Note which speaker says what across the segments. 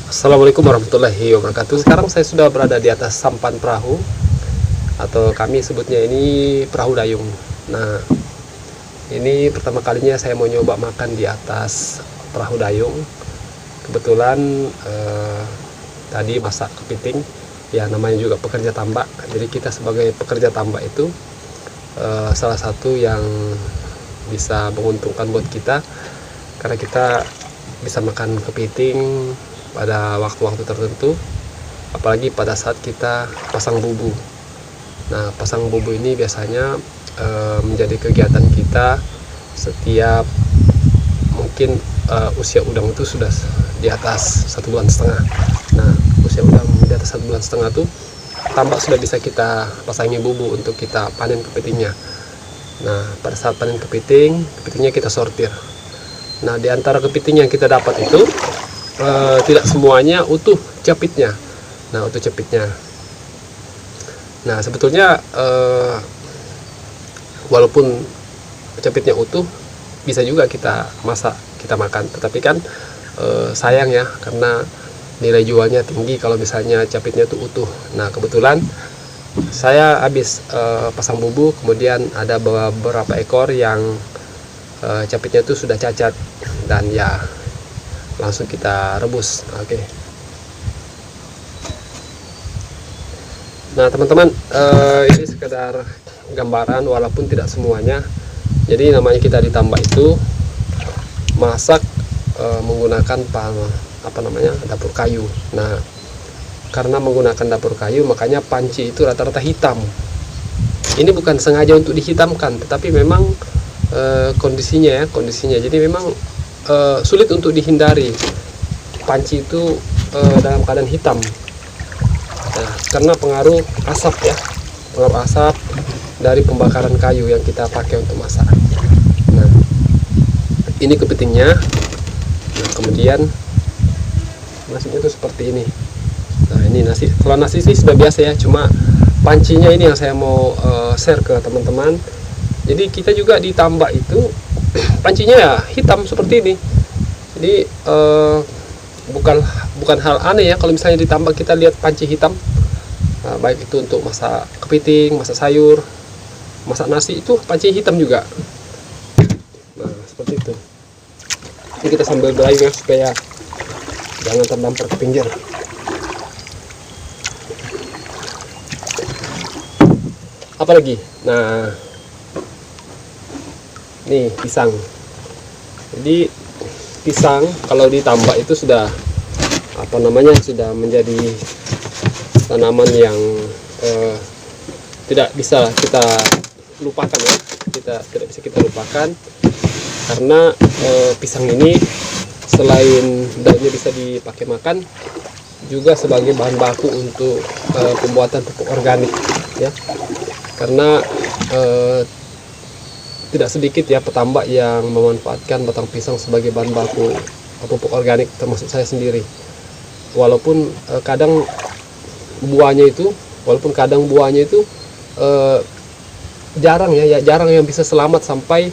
Speaker 1: Assalamualaikum warahmatullahi wabarakatuh. Sekarang saya sudah berada di atas sampan perahu, atau kami sebutnya ini perahu dayung. Nah, ini pertama kalinya saya mau nyoba makan di atas perahu dayung. Kebetulan tadi masak kepiting, ya namanya juga pekerja tambak. Jadi kita sebagai pekerja tambak itu salah satu yang bisa menguntungkan buat kita, karena kita bisa makan kepiting pada waktu-waktu tertentu, apalagi pada saat kita pasang bubu. Nah, pasang bubu ini biasanya menjadi kegiatan kita setiap mungkin usia udang itu sudah di atas 1,5 bulan. Nah, usia udang di atas 1,5 bulan tuh tambak sudah bisa kita pasangi bubu untuk kita panen kepitingnya. Nah, pada saat panen kepitingnya kita sortir. Nah, di antara kepiting yang kita dapat itu tidak semuanya utuh capitnya. Nah, utuh capitnya. Nah, sebetulnya walaupun capitnya utuh, bisa juga kita masak, kita makan. Tetapi kan sayang ya, karena nilai jualnya tinggi kalau misalnya capitnya itu utuh. Nah, kebetulan saya habis pasang bubu, kemudian ada beberapa ekor yang capitnya itu sudah cacat, dan ya langsung kita rebus. Oke. Nah, teman-teman, ini sekedar gambaran walaupun tidak semuanya. Jadi namanya kita di tambak itu masak menggunakan dapur kayu. Nah, karena menggunakan dapur kayu, makanya panci itu rata-rata hitam. Ini bukan sengaja untuk dihitamkan, tetapi memang kondisinya. Jadi memang sulit untuk dihindari panci itu dalam keadaan hitam. Nah, karena pengaruh asap dari pembakaran kayu yang kita pakai untuk masak. Nah, ini kepitingnya. Nah, kemudian nasinya itu seperti ini. Nah, ini nasi. Kalau nasi sih sudah biasa ya, cuma pancinya ini yang saya mau share ke teman-teman. Jadi kita juga di tambak itu pancinya ya hitam seperti ini. Jadi bukan hal aneh ya kalau misalnya di tambak kita lihat panci hitam. Nah, baik itu untuk masak kepiting, masak sayur, masak nasi, itu panci hitam juga. Nah, seperti itu. Ini kita sambil berlayar supaya jangan terdampar ke pinggir. Apa lagi? Nah, nih pisang. Jadi pisang kalau ditambak itu sudah sudah menjadi tanaman yang tidak bisa kita lupakan ya. Tidak bisa kita lupakan, karena pisang ini selain daunnya bisa dipakai makan, juga sebagai bahan baku untuk pembuatan pupuk organik ya. Karena tidak sedikit ya petambak yang memanfaatkan batang pisang sebagai bahan baku pupuk organik, termasuk saya sendiri. Walaupun kadang buahnya itu jarang yang bisa selamat sampai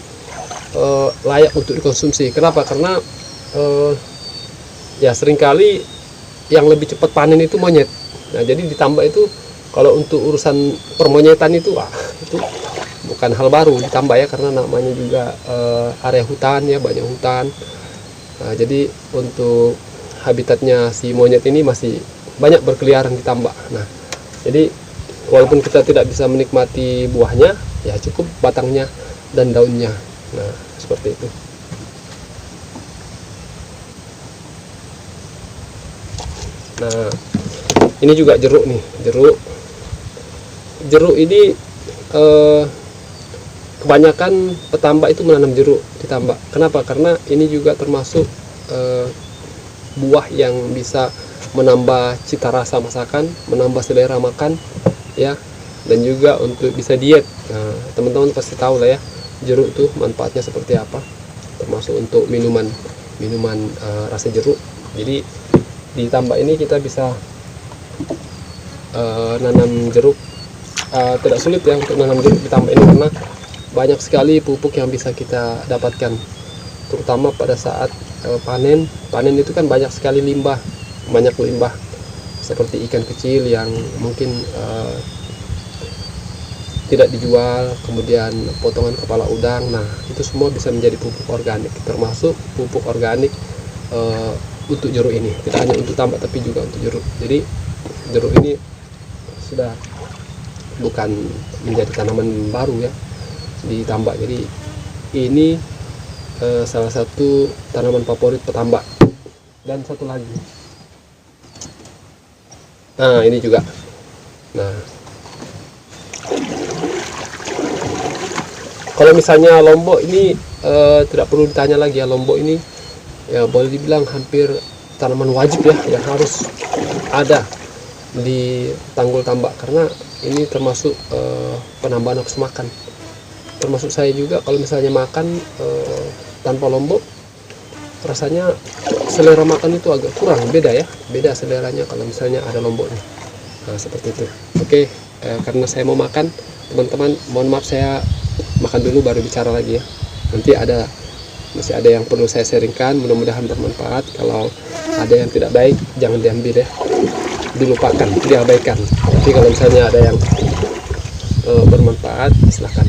Speaker 1: layak untuk dikonsumsi. Kenapa? Karena ya seringkali yang lebih cepat panen itu monyet. Nah, jadi ditambak itu kalau untuk urusan permonyetan itu itu bukan hal baru ditambah ya, karena namanya juga area hutan ya, banyak hutan. Nah, jadi untuk habitatnya si monyet ini masih banyak berkeliaran di tambak. Nah, jadi walaupun kita tidak bisa menikmati buahnya, ya cukup batangnya dan daunnya. Nah, seperti itu. Nah, ini juga jeruk nih. Jeruk ini kebanyakan petambak itu menanam jeruk di tambak. Kenapa? Karena ini juga termasuk buah yang bisa menambah cita rasa masakan, menambah selera makan ya, dan juga untuk bisa diet. Nah, teman-teman pasti tahu lah ya, jeruk tuh manfaatnya seperti apa, termasuk untuk minuman rasa jeruk. Jadi di tambak ini kita bisa nanam jeruk. Tidak sulit ya untuk nanam jeruk di tambak ini, karena banyak sekali pupuk yang bisa kita dapatkan, terutama pada saat panen itu kan banyak sekali limbah banyak limbah seperti ikan kecil yang mungkin tidak dijual, kemudian potongan kepala udang. Nah, itu semua bisa menjadi pupuk organik, termasuk pupuk organik untuk jeruk ini. Tidak hanya untuk tambak tapi juga untuk jeruk. Jadi jeruk ini sudah bukan menjadi tanaman baru ya di tambak. Jadi ini salah satu tanaman favorit petambak. Dan satu lagi, nah ini juga. Nah, kalau misalnya lombok ini tidak perlu ditanya lagi ya. Lombok ini ya boleh dibilang hampir tanaman wajib ya, yang harus ada di tanggul tambak, karena ini termasuk penambahan nafsu makan. Termasuk saya juga, kalau misalnya makan tanpa lombok, rasanya selera makan itu agak kurang, beda ya, beda seleranya kalau misalnya ada lomboknya. Nah, seperti itu. Oke, karena saya mau makan, teman-teman mohon maaf, saya makan dulu baru bicara lagi ya. Nanti masih ada yang perlu saya sharingkan, mudah-mudahan bermanfaat. Kalau ada yang tidak baik jangan diambil ya, dilupakan, diabaikan. Tapi kalau misalnya ada yang bermanfaat, silahkan.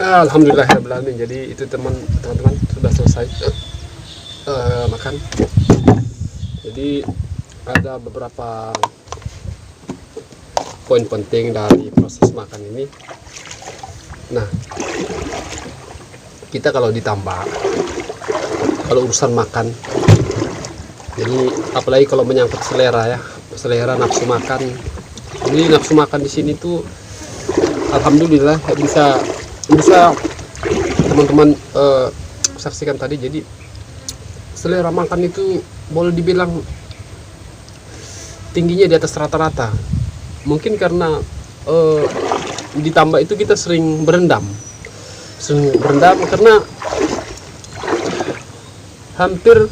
Speaker 1: Alhamdulillahirobbilalamin. Jadi itu teman-teman sudah selesai makan. Jadi ada beberapa poin penting dari proses makan ini. Nah, kita kalau ditambah, kalau urusan makan, jadi apalagi kalau menyangkut selera ya, selera nafsu makan. Jadi nafsu makan di sini tuh alhamdulillah bisa teman-teman saksikan tadi. Jadi selera makan itu boleh dibilang tingginya di atas rata-rata. Mungkin karena ditambah itu kita sering berendam karena hampir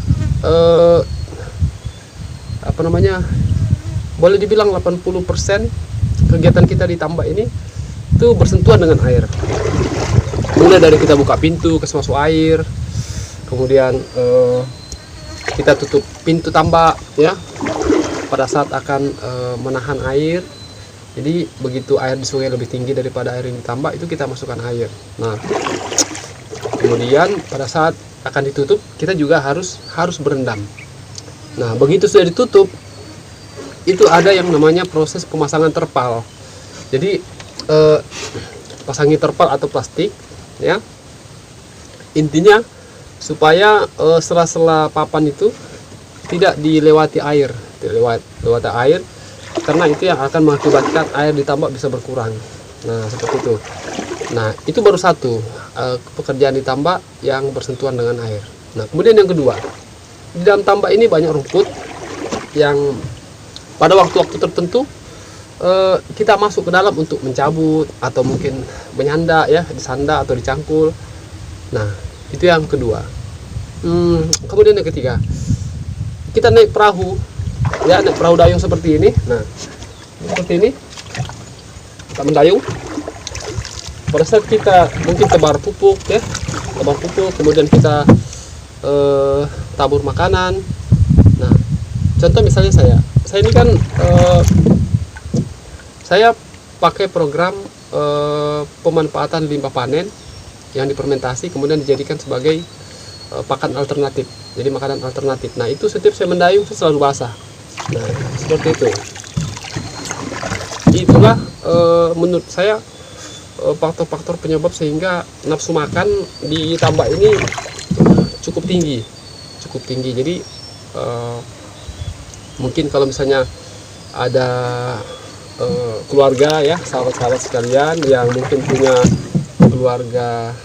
Speaker 1: boleh dibilang 80% kegiatan kita ditambah ini itu bersentuhan dengan air. Mulai dari kita buka pintu kasih masuk air, kemudian kita tutup pintu tambak ya pada saat akan menahan air. Jadi begitu air di sungai lebih tinggi daripada air yang ditambak, itu kita masukkan air. Nah, kemudian pada saat akan ditutup kita juga harus berendam. Nah, begitu sudah ditutup itu ada yang namanya proses pemasangan terpal. Jadi pasangi terpal atau plastik ya, intinya supaya sela-sela papan itu tidak dilewati air, lewati air, karena itu yang akan mengakibatkan air di tambak bisa berkurang. Nah, seperti itu. Nah, itu baru satu pekerjaan di tambak yang bersentuhan dengan air. Nah, kemudian yang kedua, di dalam tambak ini banyak rumput yang pada waktu-waktu tertentu kita masuk ke dalam untuk mencabut atau mungkin menyanda ya, disanda atau dicangkul. Nah, itu yang kedua. Kemudian yang ketiga, kita naik perahu ya, naik perahu dayung seperti ini. Nah, seperti ini kita mendayung. Pada saat kita mungkin tebar pupuk ya, kemudian kita tabur makanan. Nah, contoh misalnya saya ini kan saya pakai program pemanfaatan limbah panen yang difermentasi kemudian dijadikan sebagai pakan alternatif, jadi makanan alternatif. Nah, itu setiap saya mendayung saya selalu basah. Nah, seperti itu. Itulah menurut saya faktor-faktor penyebab sehingga nafsu makan di tambak ini cukup tinggi. Jadi mungkin kalau misalnya ada keluarga ya, sahabat-sahabat sekalian yang mungkin punya keluarga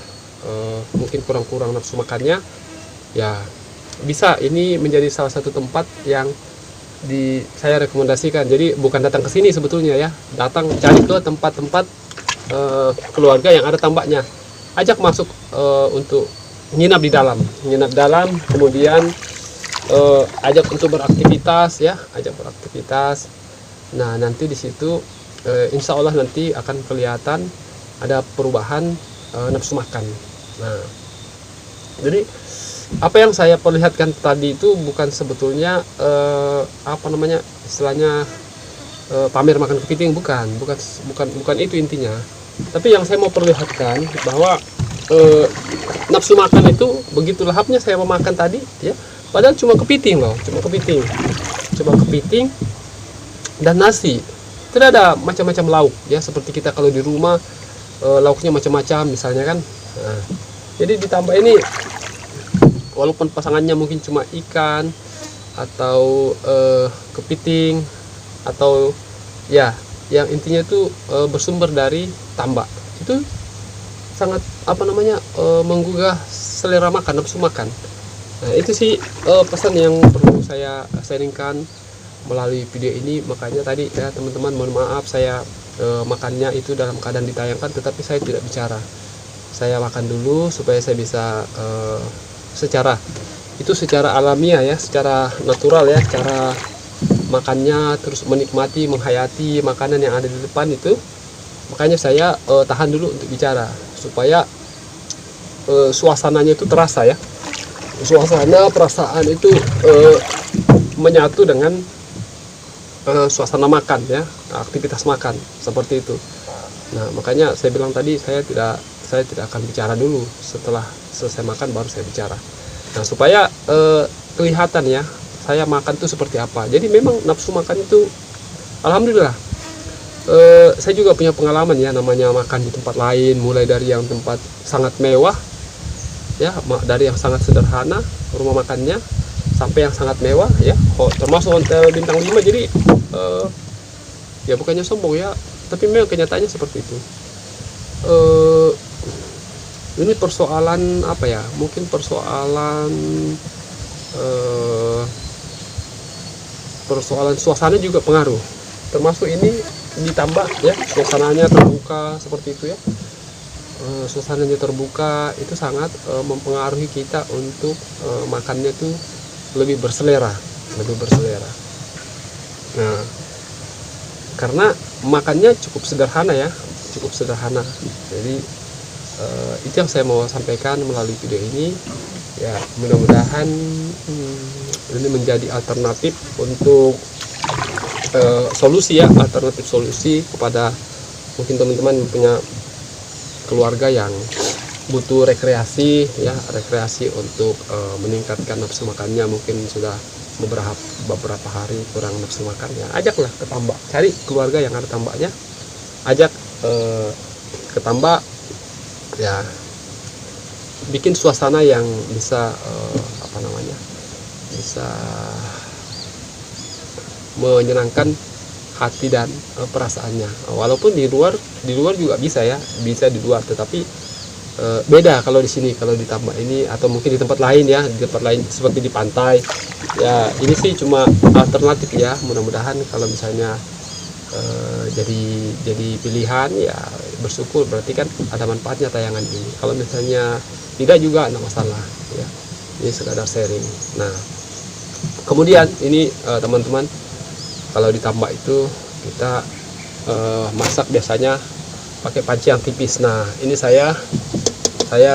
Speaker 1: mungkin kurang nafsu makannya, ya bisa ini menjadi salah satu tempat yang saya rekomendasikan. Jadi bukan datang ke sini sebetulnya ya, datang cari ke tempat-tempat keluarga yang ada tambaknya, ajak masuk untuk nginap di dalam, kemudian ajak untuk beraktivitas ya, Nah, nanti di situ insya Allah nanti akan kelihatan ada perubahan nafsu makan. Nah, jadi apa yang saya perlihatkan tadi itu bukan sebetulnya istilahnya pamer makan kepiting, bukan itu intinya. Tapi yang saya mau perlihatkan bahwa nafsu makan itu begitu lahapnya saya memakan tadi ya, padahal cuma kepiting dan nasi, tidak ada macam-macam lauk ya, seperti kita kalau di rumah lauknya macam-macam misalnya kan. Nah, jadi ditambah ini walaupun pasangannya mungkin cuma ikan atau kepiting atau ya yang intinya itu bersumber dari tambak, itu sangat menggugah selera makan, nafsu makan. Nah, itu sih pesan yang perlu saya sharingkan melalui video ini. Makanya tadi ya teman-teman, mohon maaf saya makannya itu dalam keadaan ditayangkan tetapi saya tidak bicara. Saya makan dulu supaya saya bisa secara alamiah ya, secara natural ya, cara makannya, terus menikmati, menghayati makanan yang ada di depan itu. Makanya saya tahan dulu untuk bicara supaya suasananya itu terasa ya, suasana perasaan itu menyatu dengan suasana makan ya, aktivitas makan seperti itu. Nah, makanya saya bilang tadi saya tidak saya tidak akan bicara dulu. Setelah selesai makan baru saya bicara. Nah, supaya kelihatan ya saya makan tuh seperti apa. Jadi memang nafsu makan itu alhamdulillah, saya juga punya pengalaman ya, namanya makan di tempat lain, mulai dari yang tempat sangat mewah ya, dari yang sangat sederhana rumah makannya sampai yang sangat mewah ya, termasuk hotel bintang 5. Jadi ya bukannya sombong ya, tapi memang kenyataannya seperti itu. Ini persoalan apa ya, mungkin persoalan suasana juga pengaruh, termasuk ini ditambah ya suasananya terbuka seperti itu ya. Suasananya terbuka itu sangat mempengaruhi kita untuk makannya tuh lebih berselera. Nah, karena makannya cukup sederhana ya, jadi itu yang saya mau sampaikan melalui video ini ya. Mudah-mudahan ini menjadi alternatif untuk alternatif solusi kepada mungkin teman-teman punya keluarga yang butuh rekreasi untuk meningkatkan nafsu makannya. Mungkin sudah beberapa hari kurang nafsu makan ya, ajaklah ke tambak, cari keluarga yang ada tambaknya, ajak ke tambak ya, bikin suasana yang bisa bisa menyenangkan hati dan perasaannya. Walaupun di luar juga bisa ya, bisa di luar, tetapi beda kalau di sini, kalau di tambak ini, atau mungkin di tempat lain ya, di tempat lain seperti di pantai ya. Ini sih cuma alternatif ya, mudah-mudahan kalau misalnya jadi pilihan ya, bersyukur, berarti kan ada manfaatnya tayangan ini. Kalau misalnya tidak juga enggak masalah ya, ini sekadar sharing. Nah, kemudian ini teman-teman, kalau di tambak itu kita masak biasanya pakai panci yang tipis. Nah, ini saya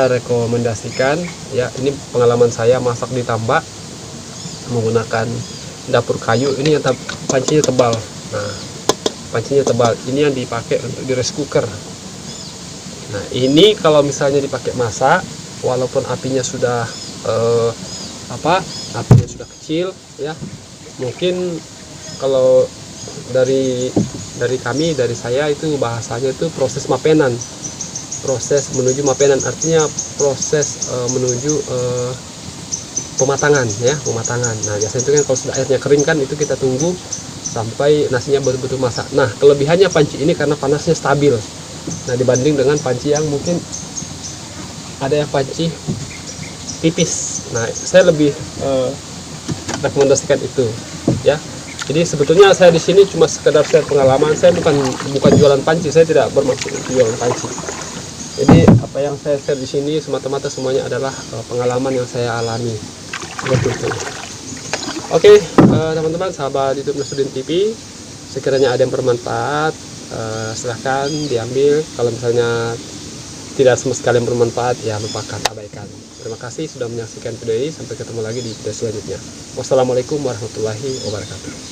Speaker 1: rekomendasikan ya, ini pengalaman saya masak di tambak menggunakan dapur kayu. Ini yang pancinya tebal. Nah, pancinya tebal ini yang dipakai untuk di rice cooker. Nah, ini kalau misalnya dipakai masak, walaupun apinya sudah apinya sudah kecil ya, mungkin kalau dari saya itu bahasanya itu proses mapenan, proses menuju mapenan, artinya proses menuju pematangan ya, pematangan. Nah, biasanya itu kan kalau sudah airnya kering kan, itu kita tunggu sampai nasinya betul-betul masak. Nah, kelebihannya panci ini karena panasnya stabil. Nah, dibanding dengan panci yang mungkin ada yang panci tipis. Nah, saya lebih rekomendasikan itu ya. Jadi sebetulnya saya di sini cuma sekedar share pengalaman. Saya bukan jualan panci, saya tidak bermaksud jualan panci. Jadi apa yang saya share di sini semata-mata semuanya adalah pengalaman yang saya alami. Seperti itu. Oke, teman-teman sahabat YouTube Nasruddin TV, sekiranya ada yang bermanfaat, silahkan diambil. Kalau misalnya tidak sama sekali yang bermanfaat, ya lupakan, abaikan. Terima kasih sudah menyaksikan video ini. Sampai ketemu lagi di video selanjutnya. Wassalamualaikum warahmatullahi wabarakatuh.